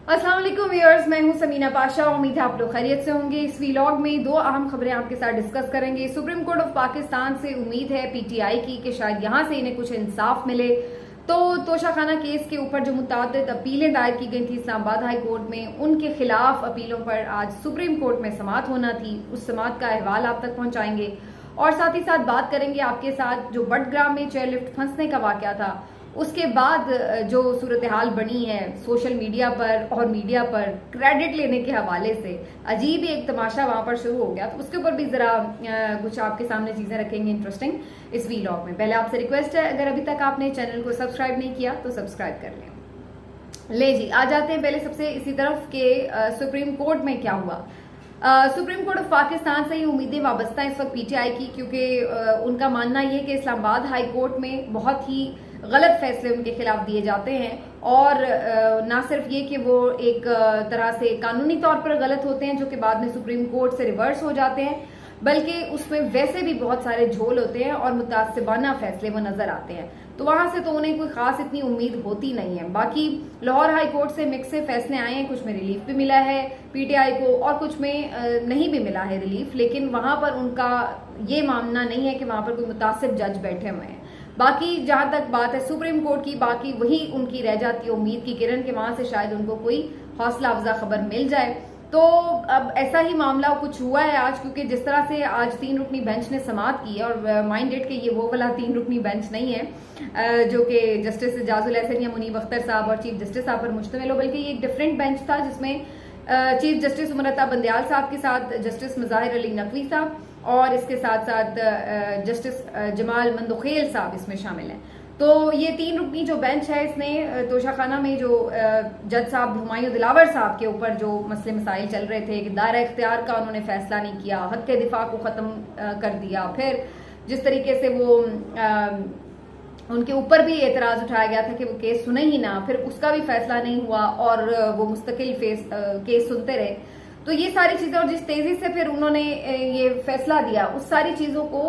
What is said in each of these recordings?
अस्सलाम वालेकुम व्यूअर्स, मैं हूं समीना पाशा। उम्मीद है आप लोग खैरियत से होंगे। इस वीलॉग में दो अहम खबरें आपके साथ डिस्कस करेंगे। सुप्रीम कोर्ट ऑफ पाकिस्तान से उम्मीद है पीटीआई की कि शायद यहां से इन्हें कुछ इंसाफ मिले। तो तोशाखाना केस के ऊपर जो मुतादिद अपीलें दायर की गई थी इस्लामाबाद हाई कोर्ट में, उनके खिलाफ अपीलों पर आज सुप्रीम कोर्ट में समाअत होना थी। उस समाअत का अहवाल आप तक पहुंचाएंगे और साथ ही साथ बात करेंगे आपके साथ जो बडग्राम में चेयरलिफ्ट फंसने का वाकया था, उसके बाद जो सूरत हाल बनी है सोशल मीडिया पर और मीडिया पर क्रेडिट लेने के हवाले से। अजीब ही एक तमाशा वहां पर शुरू हो गया, तो उसके ऊपर भी जरा कुछ आपके सामने चीजें रखेंगे इंटरेस्टिंग इस वीलॉग में। पहले आपसे रिक्वेस्ट है, अगर अभी तक आपने चैनल को सब्सक्राइब नहीं किया तो सब्सक्राइब कर लें। ले जी, आ जाते हैं पहले सबसे इसी तरफ के सुप्रीम कोर्ट में क्या हुआ। सुप्रीम कोर्ट ऑफ पाकिस्तान से ये उम्मीदें वाबस्ता है इस वक्त पीटीआई की, क्योंकि उनका मानना ये कि इस्लामाबाद हाई कोर्ट में बहुत ही गलत फैसले उनके खिलाफ दिए जाते हैं। और ना सिर्फ ये कि वो एक तरह से कानूनी तौर पर गलत होते हैं जो कि बाद में सुप्रीम कोर्ट से रिवर्स हो जाते हैं, बल्कि उसमें वैसे भी बहुत सारे झोल होते हैं और मुतासिबाना फैसले वो नजर आते हैं। तो वहां से तो उन्हें कोई खास इतनी उम्मीद होती नहीं है। बाकी लाहौर हाई कोर्ट से मिक्स से फैसले आए हैं, कुछ में रिलीफ भी मिला है पीटीआई को और कुछ में नहीं भी मिला है रिलीफ, लेकिन वहां पर उनका ये मानना नहीं है कि वहां पर कोई मुतासिब जज बैठे हुए हैं। बाकी जहां तक बात है सुप्रीम कोर्ट की, बाकी वही उनकी रह जाती है उम्मीद की किरण के वहां से शायद उनको कोई हौसला अफजा खबर मिल जाए। तो अब ऐसा ही मामला कुछ हुआ है आज, क्योंकि जिस तरह से आज 3 रुकनी बेंच ने समाअत की है, और माइंडेड के ये वो वाला 3 रुकनी बेंच नहीं है जो कि जस्टिस एजाजुल एहसन या मुनीब अख्तर साहब और चीफ जस्टिस साहब पर मुश्तमिल हो, बल्कि ये एक डिफरेंट बेंच था जिसमें चीफ जस्टिस उमरता बंदयाल साहब के साथ जस्टिस मुजाहिर अली नकवी साहब और इसके साथ साथ जस्टिस जमाल मंदोखेल साहब इसमें शामिल हैं। तो ये 3 रुकनी जो बेंच है, इसने तोशाखाना में जो जज साहब हुमायूं दिलावर साहब के ऊपर जो मसले मसाइल चल रहे थे कि दायरा इख्तियार का उन्होंने फैसला नहीं किया, हक के दिफा को खत्म कर दिया, फिर जिस तरीके से वो उनके ऊपर भी एतराज उठाया गया था कि वो केस सुने ही ना, फिर उसका भी फैसला नहीं हुआ और वो मुस्तकिल केस सुनते रहे। तो ये सारी चीजें और जिस तेजी से फिर उन्होंने ये फैसला दिया, उस सारी चीजों को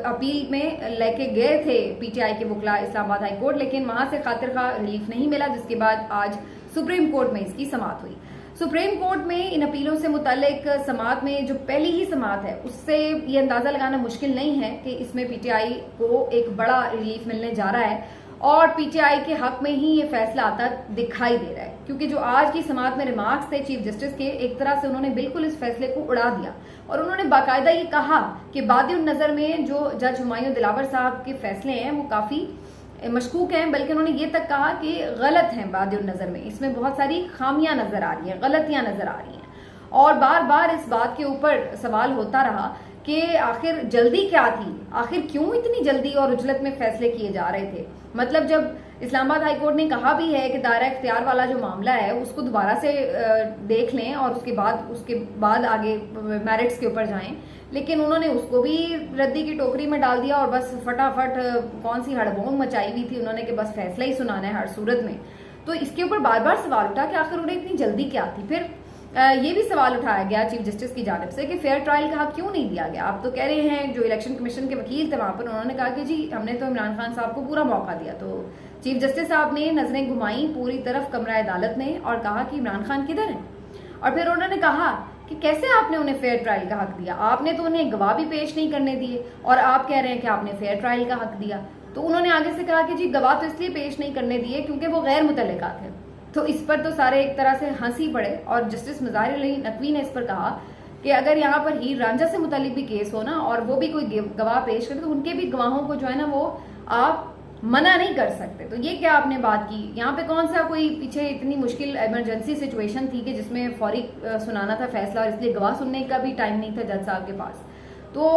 अपील में लेके गए थे पीटीआई के वकला इस्लामाबाद हाई कोर्ट, लेकिन वहां से खातिर खा रिलीफ नहीं मिला, जिसके बाद आज सुप्रीम कोर्ट में इसकी समाअत हुई। सुप्रीम कोर्ट में इन अपीलों से मुतालिक समाअत में जो पहली ही समाअत है, उससे ये अंदाजा लगाना मुश्किल नहीं है कि इसमें पीटीआई को एक बड़ा रिलीफ मिलने जा रहा है और पीटीआई के हक में ही ये फैसला आता दिखाई दे रहा है। क्योंकि जो आज की समाअत में रिमार्क्स थे चीफ जस्टिस के, एक तरह से उन्होंने बिल्कुल इस फैसले को उड़ा दिया और उन्होंने बाकायदा ये कहा कि बादिउन नजर में जो जज हुमायूं दिलावर साहब के फैसले हैं वो काफी मशकूक हैं, बल्कि उन्होंने ये तक कहा कि गलत हैं बादिउन नजर में, इसमें बहुत सारी खामियां नजर आ रही हैं, गलतियां नजर आ रही हैं। और बार बार इस बात के ऊपर सवाल होता रहा कि आखिर जल्दी क्या थी, आखिर क्यों इतनी जल्दी और उजलत में फैसले किए जा रहे थे। मतलब जब इस्लामाबाद हाई कोर्ट ने कहा भी है कि दायरा इख्तियार वाला जो मामला है उसको दोबारा से देख लें और उसके बाद आगे मैरिट्स के ऊपर जाएं, लेकिन उन्होंने उसको भी रद्दी की टोकरी में डाल दिया और बस फटाफट कौन सी हड़बोंग मचाई हुई थी उन्होंने कि बस फैसला ही सुनाना है हर सूरत में। तो इसके ऊपर बार बार सवाल उठा कि आखिर उन्हें इतनी जल्दी क्या थी। फिर ये भी सवाल उठाया गया चीफ जस्टिस की जानिब से कि फेयर ट्रायल का हक क्यों नहीं दिया गया। आप तो कह रहे हैं, जो इलेक्शन कमीशन के वकील थे वहां पर, उन्होंने कहा कि जी हमने तो इमरान खान साहब को पूरा मौका दिया। तो चीफ जस्टिस साहब ने नजरें घुमाई पूरी तरफ कमरा अदालत ने और कहा कि इमरान खान किधर है। और फिर उन्होंने कहा कि कैसे आपने उन्हें फेयर ट्रायल का हक दिया, आपने तो उन्हें गवाह भी पेश नहीं करने दिए और आप कह रहे हैं कि आपने फेयर ट्रायल का हक दिया। तो उन्होंने आगे से कहा कि जी गवाह तो इसलिए पेश नहीं करने दिए क्योंकि वो गैर मुतल्लिका थे। तो इस पर तो सारे एक तरह से हंसी पड़े और जस्टिस मुजाहिर अली नकवी ने इस पर कहा कि अगर यहाँ पर हीर रांझा से मुतालिक भी केस हो ना और वो भी कोई गवाह पेश करे तो उनके भी गवाहों को जो है ना वो आप मना नहीं कर सकते। तो ये क्या आपने बात की, यहाँ पे कौन सा कोई पीछे इतनी मुश्किल इमरजेंसी सिचुएशन थी कि जिसमें फौरी सुनाना था फैसला और इसलिए गवाह सुनने का भी टाइम नहीं था जज साहब के पास। तो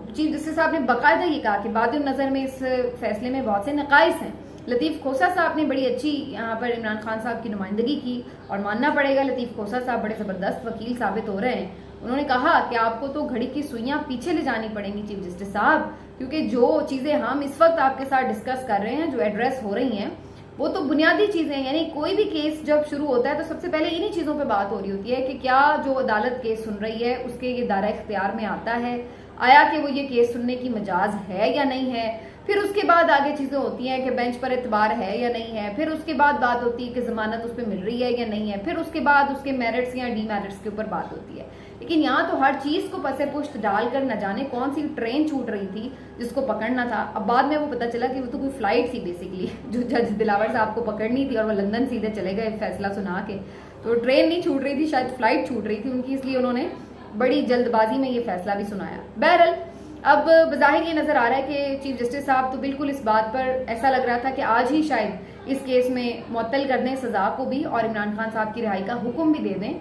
चीफ जस्टिस साहब ने बाकायदा ये कहा कि बादिउन नजर में इस फैसले में बहुत से नकाइस हैं। लतीफ खोसा साहब ने बड़ी अच्छी यहाँ पर इमरान खान साहब की नुमाइंदगी की और मानना पड़ेगा लतीफ खोसा साहब बड़े जबरदस्त वकील साबित हो रहे हैं। उन्होंने कहा कि आपको तो घड़ी की सुइयां पीछे ले जानी पड़ेंगी चीफ जस्टिस साहब, क्योंकि जो चीजें हम इस वक्त आपके साथ डिस्कस कर रहे हैं, जो एड्रेस हो रही हैं, वो तो बुनियादी चीजें हैं। यानी कोई भी केस जब शुरू होता है तो सबसे पहले इन्हीं चीजों पे बात हो रही होती है कि क्या जो अदालत केस सुन रही है उसके ये दायरा इख्तियार में आता है, आया कि वो ये केस सुनने की मजाज है या नहीं है। फिर उसके बाद आगे चीजें होती हैं कि बेंच पर एतबार है या नहीं है, फिर उसके बाद बात होती है कि जमानत उस पर मिल रही है या नहीं है, फिर उसके बाद उसके मेरिट्स या डीमेरिट्स के ऊपर बात होती है। लेकिन यहाँ तो हर चीज को पसे पुश्त डालकर न जाने कौन सी ट्रेन छूट रही थी जिसको पकड़ना था। अब बाद में वो पता चला कि वो तो कोई फ्लाइट थी बेसिकली, जो जज दिलावर साहब को पकड़नी थी और वो लंदन सीधे चले गए फैसला सुना के। तो ट्रेन नहीं छूट रही थी, शायद फ्लाइट छूट रही थी उनकी, इसलिए उन्होंने बड़ी जल्दबाजी में ये फैसला भी सुनाया। बहरहाल अब बज़ाहिर ये नजर आ रहा है कि चीफ जस्टिस साहब तो बिल्कुल इस बात पर, ऐसा लग रहा था कि आज ही शायद इस केस में मुअत्तल कर दें सजा को भी और इमरान खान साहब की रिहाई का हुक्म भी दे दें।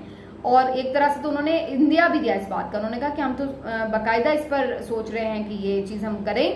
और एक तरह से तो उन्होंने इंदिया भी दिया इस बात का, उन्होंने कहा कि हम तो बाकायदा इस पर सोच रहे हैं कि ये चीज हम करें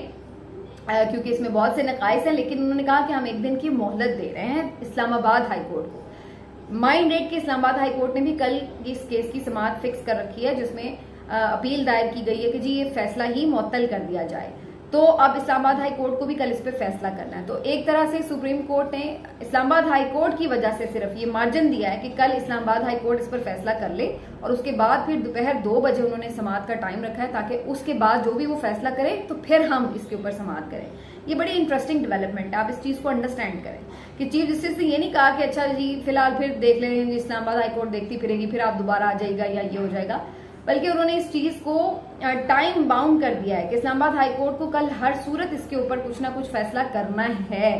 क्योंकि इसमें बहुत से नकाइस हैं, लेकिन उन्होंने कहा कि हम एक दिन की मोहलत दे रहे हैं इस्लामाबाद हाई कोर्ट को। माइंड रेट के इस्लामाबाद हाई कोर्ट ने भी कल इस केस की समाअत फिक्स कर रखी है, जिसमें अपील दायर की गई है कि जी ये फैसला ही मुअत्तल कर दिया जाए। तो अब इस्लामाबाद हाई कोर्ट को भी कल इस पे फैसला करना है। तो एक तरह से सुप्रीम कोर्ट ने इस्लामाबाद हाई कोर्ट की वजह से सिर्फ ये मार्जिन दिया है कि कल इस्लामाबाद हाई कोर्ट इस पर फैसला कर ले, और उसके बाद फिर दोपहर 2 बजे उन्होंने समाअत का टाइम रखा है ताकि उसके बाद जो भी वो फैसला करें तो फिर हम इसके ऊपर समाअत करें। ये बड़ी इंटरेस्टिंग डेवलपमेंट है, आप इस चीज को अंडरस्टैंड करें कि चीफ जस्टिस ने ये नहीं कहा कि अच्छा जी फिलहाल फिर देख लेंगे, इस्लामाबाद हाई कोर्ट देखती फिरेगी, फिर आप दोबारा आ जाएगा या ये हो जाएगा, बल्कि उन्होंने इस चीज को टाइम बाउंड कर दिया है कि इस्लामाबाद हाई कोर्ट को कल हर सूरत इसके ऊपर कुछ ना कुछ फैसला करना है,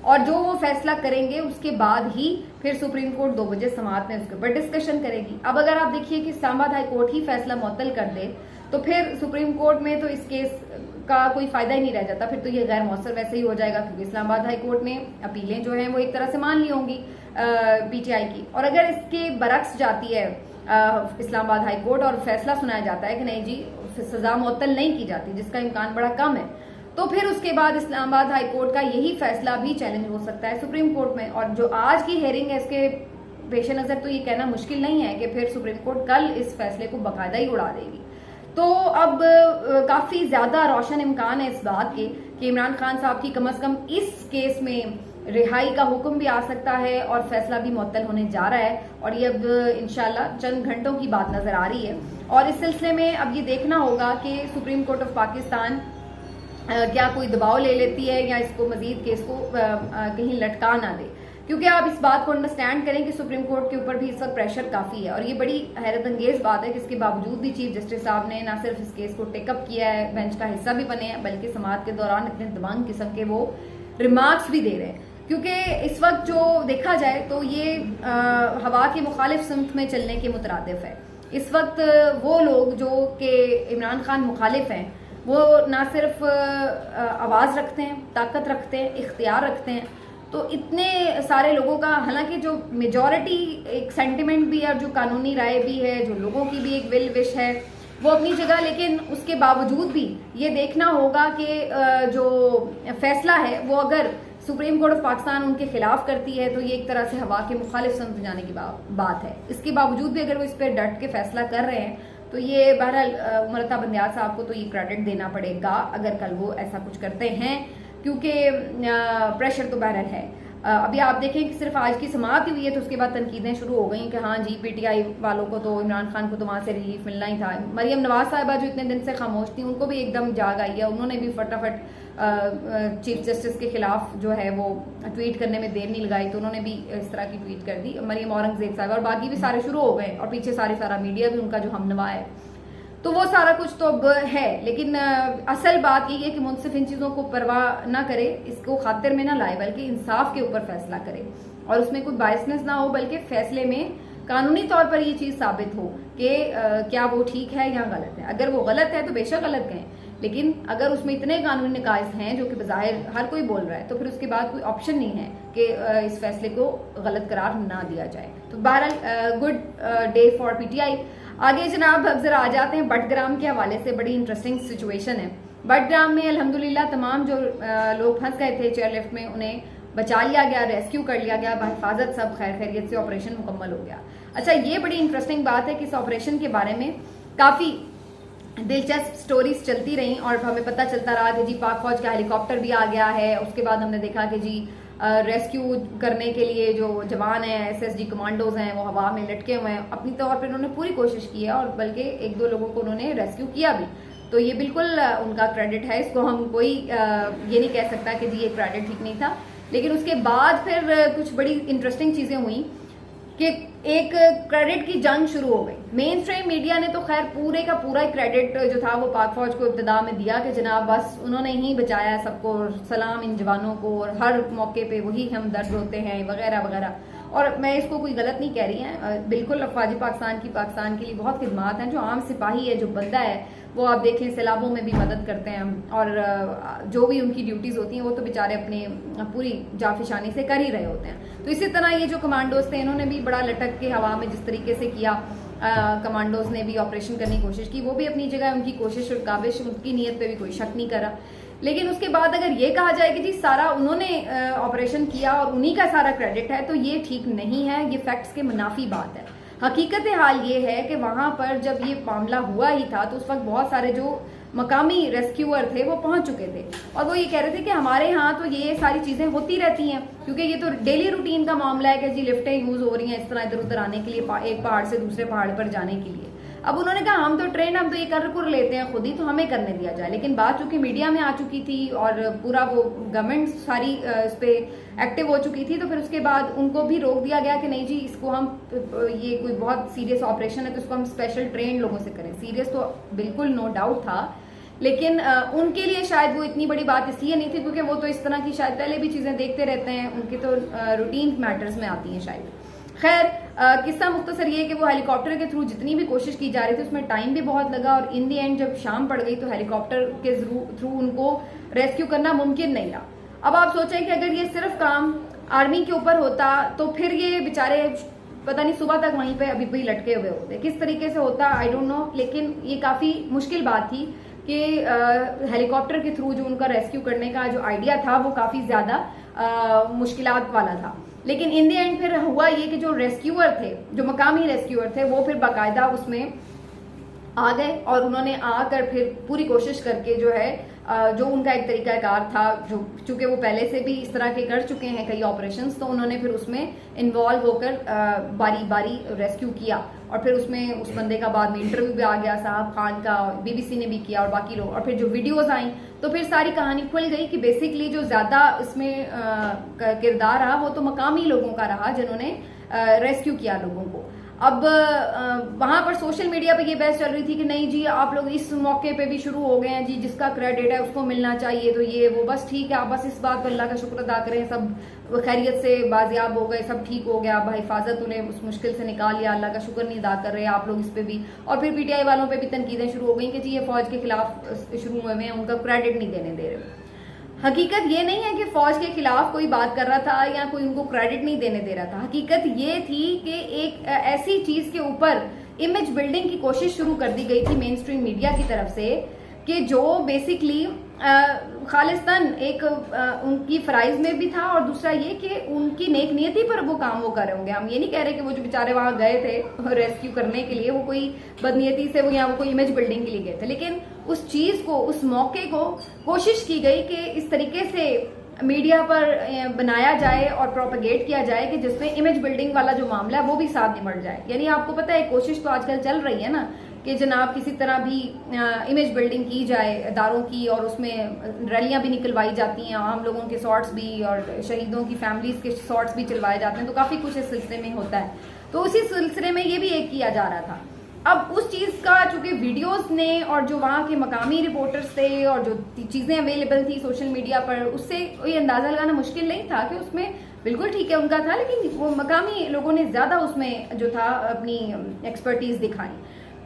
और जो वो फैसला करेंगे उसके बाद ही फिर सुप्रीम कोर्ट 2 बजे समाअत में उसके ऊपर डिस्कशन करेगी। अब अगर आप देखिए कि इस्लामाबाद हाई कोर्ट ही फैसला मुअत्तल कर दे तो फिर सुप्रीम कोर्ट में तो इस केस का कोई फायदा ही नहीं रह जाता, फिर तो ये गैर मौसर वैसे ही हो जाएगा, क्योंकि इस्लामाबाद हाई कोर्ट ने अपीलें जो हैं वो एक तरह से मान ली होंगी पीटीआई की। और अगर इसके बरक्स जाती है इस्लामाबाद हाई कोर्ट और फैसला सुनाया जाता है कि नहीं जी सजा मुअत्तल नहीं की जाती, जिसका इम्कान बड़ा कम है, तो फिर उसके बाद इस्लामाबाद हाई कोर्ट का यही फैसला भी चैलेंज हो सकता है सुप्रीम कोर्ट में। और जो आज की हेयरिंग है इसके पेश नजर तो ये कहना मुश्किल नहीं है कि फिर सुप्रीम कोर्ट कल इस फैसले को बाकायदा ही उड़ा देगी। तो अब काफी ज्यादा रोशन इम्कान है इस बात के कि इमरान खान साहब की कम अज कम इस केस में रिहाई का हुक्म भी आ सकता है और फैसला भी मुअत्तल होने जा रहा है, और ये अब इंशाल्लाह चंद घंटों की बात नजर आ रही है। और इस सिलसिले में अब ये देखना होगा कि सुप्रीम कोर्ट ऑफ पाकिस्तान क्या कोई दबाव ले लेती है या इसको मजीद केस को कहीं लटका ना दे, क्योंकि आप इस बात को अंडरस्टैंड करें कि सुप्रीम कोर्ट के ऊपर भी इस वक्त प्रेशर काफी है। और ये बड़ी हैरत अंगेज बात है कि इसके बावजूद भी चीफ जस्टिस साहब ने ना सिर्फ इस केस को टेकअप किया है, बेंच का हिस्सा भी बने हैं, बल्कि समाअत के दौरान इतने दबंग किस्म के वो रिमार्क्स भी दे रहे हैं। क्योंकि इस वक्त जो देखा जाए तो ये हवा की मुखालिफ सिमत में चलने के मुतरादिफ है। इस वक्त वो लोग जो कि इमरान खान मुखालिफ हैं वो ना सिर्फ आवाज रखते हैं, ताकत रखते हैं, इख्तियार रखते हैं, तो इतने सारे लोगों का, हालांकि जो मेजॉरिटी एक सेंटिमेंट भी है और जो कानूनी राय भी है, जो लोगों की भी एक विल विश है वो अपनी जगह, लेकिन उसके बावजूद भी ये देखना होगा कि जो फैसला है वो अगर सुप्रीम कोर्ट ऑफ पाकिस्तान उनके खिलाफ करती है तो ये एक तरह से हवा के मुखालिफ समझ जाने की बात है। इसके बावजूद भी अगर वो इस पर डट के फैसला कर रहे हैं तो ये बहरहाल उमर अता बंदियाल साहब को तो ये क्रेडिट देना पड़ेगा अगर कल वो ऐसा कुछ करते हैं, क्योंकि प्रेशर तो बहरहाल है। अभी आप देखें कि सिर्फ आज की समाअत ही हुई है तो उसके बाद तनकीदें शुरू हो गई कि हाँ जी पीटीआई वालों को तो इमरान खान को तो वहां से रिलीफ मिलना ही था। मरियम नवाज साहिबा जो इतने दिन से खामोश थी उनको भी एकदम जाग आई है, उन्होंने भी फटाफट चीफ जस्टिस के खिलाफ जो है वो ट्वीट करने में देर नहीं लगाई, तो उन्होंने भी इस तरह की ट्वीट कर दी। मरियम औरंगजेब साहब और बाकी भी सारे शुरू हो गए और पीछे सारा मीडिया भी उनका जो हमनवा है, तो वो सारा कुछ तो अब है। लेकिन असल बात ये है कि मुंसिफ इन चीजों को परवाह ना करे, इसको खातिर में ना लाए, बल्कि इंसाफ के ऊपर फैसला करे और उसमें कोई बायसनेस ना हो, बल्कि फैसले में कानूनी तौर पर ये चीज साबित हो कि क्या वो ठीक है या गलत है। अगर वो गलत है तो बेशक गलत कहें, लेकिन अगर उसमें इतने कानूनी निकायज हैं जो कि बज़ाहिर हर कोई बोल रहा है तो फिर उसके बाद कोई ऑप्शन नहीं है कि इस फैसले को गलत करार ना दिया जाए। तो बहरहाल गुड डे फॉर पीटीआई। आगे जनाब अब जरा आ जाते हैं बटग्राम के हवाले से, बड़ी इंटरेस्टिंग सिचुएशन है। बटग्राम में अल्हम्दुलिल्लाह तमाम जो लोग फंस गए थे चेयरलिफ्ट में उन्हें बचा लिया गया, रेस्क्यू कर लिया गया बहिफाजत, सब खैर खैरियत से ऑपरेशन मुकम्मल हो गया। अच्छा, ये बड़ी इंटरेस्टिंग बात है कि इस ऑपरेशन के बारे में काफी दिलचस्प स्टोरीज चलती रही और हमें पता चलता रहा कि जी पाक फौज का हेलीकॉप्टर भी आ गया है। उसके बाद हमने देखा कि जी रेस्क्यू करने के लिए जो जवान हैं, एसएसजी कमांडोज हैं, वो हवा में लटके हुए हैं। अपनी तौर पर उन्होंने पूरी कोशिश की है और बल्कि 1-2 लोगों को उन्होंने रेस्क्यू किया भी। तो ये बिल्कुल उनका क्रेडिट है, इसको हम कोई ये नहीं कह सकता कि जी ये क्रेडिट ठीक नहीं था। लेकिन उसके बाद फिर कुछ बड़ी इंटरेस्टिंग चीजें हुई कि एक क्रेडिट की जंग शुरू हो गई। मेन स्ट्रीम मीडिया ने तो खैर पूरे का पूरा क्रेडिट जो था वो पाक फौज को इब्तिदा में दिया कि जनाब बस उन्होंने ही बचाया सबको, सलाम इन जवानों को, और हर मौके पे वही हमदर्द होते हैं वगैरह वगैरह। और मैं इसको कोई गलत नहीं कह रही है, बिल्कुल अफवाज पाकिस्तान की पाकिस्तान के लिए बहुत खिदमात हैं। जो आम सिपाही है, जो बंदा है, वो आप देखें सैलाबों में भी मदद करते हैं, और जो भी उनकी ड्यूटीज होती हैं वो तो बेचारे अपने पूरी जाफिशानी से कर ही रहे होते हैं। तो इसी तरह ये जो कमांडोज थे इन्होंने भी बड़ा लटक के हवा में जिस तरीके से किया, कमांडोज ने भी ऑपरेशन करने की कोशिश की, वो भी अपनी जगह उनकी कोशिश और काविश, उनकी नीयत पे भी कोई शक नहीं करा। लेकिन उसके बाद अगर ये कहा जाए कि जी सारा उन्होंने ऑपरेशन किया और उन्हीं का सारा क्रेडिट है, तो ये ठीक नहीं है, ये फैक्ट्स के मुनाफी बात है। हकीकत हाल ये है कि वहां पर जब ये मामला हुआ ही था तो उस वक्त बहुत सारे जो मकामी रेस्क्यूअर थे वो पहुंच चुके थे, और वो ये कह रहे थे कि हमारे यहाँ तो ये सारी चीजें होती रहती हैं, क्योंकि ये तो डेली रूटीन का मामला है कि जी लिफ्टें यूज हो रही हैं इस तरह इधर उधर आने के लिए, एक पहाड़ से दूसरे पहाड़ पर जाने के लिए। अब उन्होंने कहा हम तो ट्रेन, हम तो ये कर लेते हैं खुद ही, तो हमें करने दिया जाए। लेकिन बात चूंकि मीडिया में आ चुकी थी और पूरा वो गवर्नमेंट सारी इस पे एक्टिव हो चुकी थी, तो फिर उसके बाद उनको भी रोक दिया गया कि नहीं जी इसको हम, ये कोई बहुत सीरियस ऑपरेशन है तो इसको हम स्पेशल ट्रेन लोगों से करें। सीरियस तो बिल्कुल नो डाउट था, लेकिन उनके लिए शायद वो इतनी बड़ी बात इसलिए नहीं थी क्योंकि वो तो इस तरह की शायद पहले भी चीजें देखते रहते हैं, उनके तो रूटीन मैटर्स में आती हैं शायद। खैर किस्सा मुख्तसर ये कि वो हेलीकॉप्टर के थ्रू जितनी भी कोशिश की जा रही थी उसमें टाइम भी बहुत लगा, और इन दी एंड जब शाम पड़ गई तो हेलीकॉप्टर के थ्रू उनको रेस्क्यू करना मुमकिन नहीं रहा। अब आप सोचें कि अगर ये सिर्फ काम आर्मी के ऊपर होता तो फिर ये बेचारे पता नहीं सुबह तक वहीं पे अभी भी लटके हुए होते, किस तरीके से होता आई डोंट नो। लेकिन ये काफी मुश्किल बात थी कि हेलीकॉप्टर के थ्रू जो उनका रेस्क्यू करने का जो आइडिया था वो काफी ज्यादा मुश्किलात वाला था। लेकिन इन दी एंड फिर हुआ ये कि जो रेस्क्यूअर थे, जो मकामी रेस्क्यूअर थे, वो फिर बाकायदा उसमें आ गए और उन्होंने आकर फिर पूरी कोशिश करके जो है जो उनका एक तरीकाकार था, जो चूंकि वो पहले से भी इस तरह के कर चुके हैं कई ऑपरेशंस, तो उन्होंने फिर उसमें इन्वॉल्व होकर बारी बारी रेस्क्यू किया। और फिर उसमें उस बंदे का बाद में इंटरव्यू भी आ गया साहब खान का, बीबीसी ने भी किया और बाकी लोग, और फिर जो वीडियोस आई तो फिर सारी कहानी खुल गई कि बेसिकली जो ज्यादा इसमें किरदार रहा वो तो मकामी लोगों का रहा जिन्होंने रेस्क्यू किया लोगों को। अब वहां पर सोशल मीडिया पे ये बहस चल रही थी कि नहीं जी आप लोग इस मौके पे भी शुरू हो गए हैं जी, जिसका क्रेडिट है उसको मिलना चाहिए, तो ये वो बस ठीक है, आप बस इस बात पर अल्लाह का शुक्र अदा करें, सब खैरियत से बाजियाब हो गए, सब ठीक हो गया, हिफाजत उन्हें उस मुश्किल से निकाल लिया, अल्लाह का शुक्र नहीं अदा कर रहे आप लोग इस पे भी। और फिर पीटीआई वालों पे भी तनकीदें शुरू हो गई कि जी ये फौज के खिलाफ शुरू हुए हैं, उनका क्रेडिट नहीं देने दे रहे। हकीकत ये नहीं है कि फौज के खिलाफ कोई बात कर रहा था या कोई उनको क्रेडिट नहीं देने दे रहा था। हकीकत ये थी कि एक ऐसी चीज के ऊपर इमेज बिल्डिंग की कोशिश शुरू कर दी गई थी मेन स्ट्रीम मीडिया की तरफ से कि जो बेसिकली खालिस्तान एक उनकी फराइज में भी था, और दूसरा ये कि उनकी नेक नियति पर वो काम वो कर रहे होंगे। हम ये नहीं कह रहे कि वो जो बेचारे वहां गए थे रेस्क्यू करने के लिए वो कोई बदनीयती से वो कोई इमेज बिल्डिंग के लिए गए थे, लेकिन उस चीज को, उस मौके को कोशिश की गई कि इस तरीके से मीडिया पर बनाया जाए और प्रोपेगेट किया जाए कि जिसमें इमेज बिल्डिंग वाला जो मामला है वो भी साथ निमट जाए। यानी आपको पता है कोशिश तो आजकल चल रही है ना कि जनाब किसी तरह भी इमेज बिल्डिंग की जाए इदारों की, और उसमें रैलियां भी निकलवाई जाती हैं, आम लोगों के शॉट्स भी और शहीदों की फैमिलीज के शॉट्स भी चलवाए जाते हैं, तो काफी कुछ इस सिलसिले में होता है। तो उसी सिलसिले में ये भी एक किया जा रहा था। अब उस चीज का चूंकि वीडियोस ने और जो वहां के मकामी रिपोर्टर्स थे और जो चीजें अवेलेबल थी सोशल मीडिया पर, उससे ये अंदाजा लगाना मुश्किल नहीं था कि उसमें बिल्कुल ठीक है उनका था, लेकिन वो मकामी लोगों ने ज्यादा उसमें जो था अपनी एक्सपर्टीज दिखाई।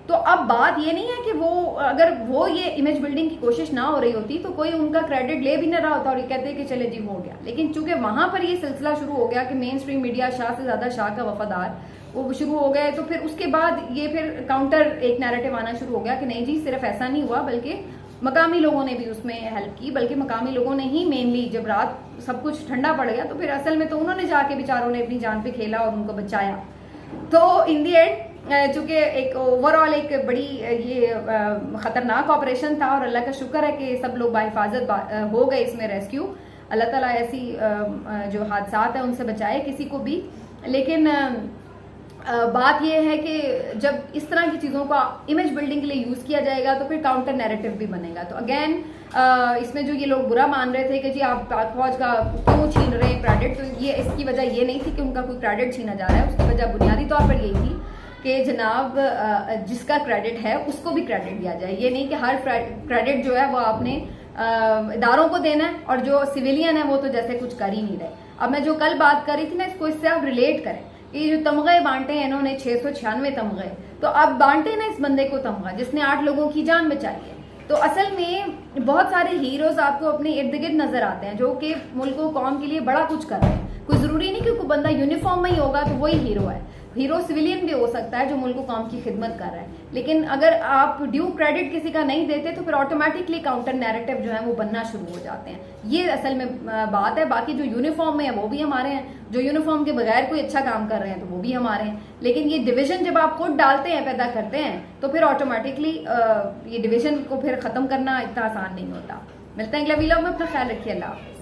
तो अब बात ये नहीं है कि वो अगर वो ये इमेज बिल्डिंग की कोशिश ना हो रही होती तो कोई उनका क्रेडिट ले भी ना रहा होता और ये कहते कि चले जी हो गया। लेकिन चूंकि वहां पर ये सिलसिला शुरू हो गया कि मेन स्ट्रीम मीडिया शाह से ज्यादा शाह का वफादार, वो शुरू हो गए, तो फिर उसके बाद ये फिर काउंटर एक नैरेटिव आना शुरू हो गया कि नहीं जी सिर्फ ऐसा नहीं हुआ बल्कि मकामी लोगों ने भी उसमें हेल्प की, बल्कि मकामी लोगों ने ही मेनली, जब रात सब कुछ ठंडा पड़ गया तो फिर असल में तो उन्होंने जाके बेचारों ने अपनी जान पे खेला और उनको बचाया। तो इन दी एंड चूंकि एक ओवरऑल एक बड़ी ये खतरनाक ऑपरेशन था और अल्लाह का शुक्र है कि सब लोग बाहिफाजत हो गए इसमें रेस्क्यू, अल्लाह ताला ऐसी जो हादसात है उनसे बचाए किसी को भी। लेकिन बात यह है कि जब इस तरह की चीज़ों का इमेज बिल्डिंग के लिए यूज़ किया जाएगा तो फिर काउंटर नैरेटिव भी बनेगा। तो अगेन इसमें जो ये लोग बुरा मान रहे थे कि जी आप पाक फौज का क्यों छीन रहे हैं क्रेडिट, तो ये इसकी वजह ये नहीं थी कि उनका कोई क्रेडिट छीना जा रहा है। उसकी वजह बुनियादी तौर पर यही थी कि जनाब जिसका क्रेडिट है उसको भी क्रेडिट दिया जाए। ये नहीं कि हर क्रेडिट जो है वो आपने इदारों को देना है और जो सिविलियन है वो तो जैसे कुछ कर ही नहीं रहे। अब मैं जो कल बात कर रही थी ना, इसको इससे आप रिलेट करें। ये जो तमगे बांटे हैं इन्होंने 696 तमगे, तो अब बांटे ना इस बंदे को तमगा जिसने 8 लोगों की जान बचाई है। तो असल में बहुत सारे हीरोज आपको अपने इर्द गिर्द नजर आते हैं जो कि मुल्क कौम के लिए बड़ा कुछ कर रहे हैं। कोई जरूरी नहीं कि कोई बंदा यूनिफॉर्म में ही होगा तो वही हीरो है। हीरो सिविलियन भी हो सकता है जो मुल्क कौम की खिदमत कर रहा है। लेकिन अगर आप ड्यू क्रेडिट किसी का नहीं देते तो फिर ऑटोमेटिकली काउंटर नैरेटिव जो है वो बनना शुरू हो जाते हैं। ये असल में बात है। बाकी जो यूनिफॉर्म में है वो भी हमारे हैं, जो यूनिफॉर्म के बगैर कोई अच्छा काम कर रहे हैं तो वो भी हमारे हैं। लेकिन ये डिवीजन जब आप खुद डालते हैं, पैदा करते हैं, तो फिर ऑटोमेटिकली ये डिवीजन को फिर खत्म करना इतना आसान नहीं होता। मिलते हैं अगले वीडियो में, अपना ख्याल रखिए। अल्लाह।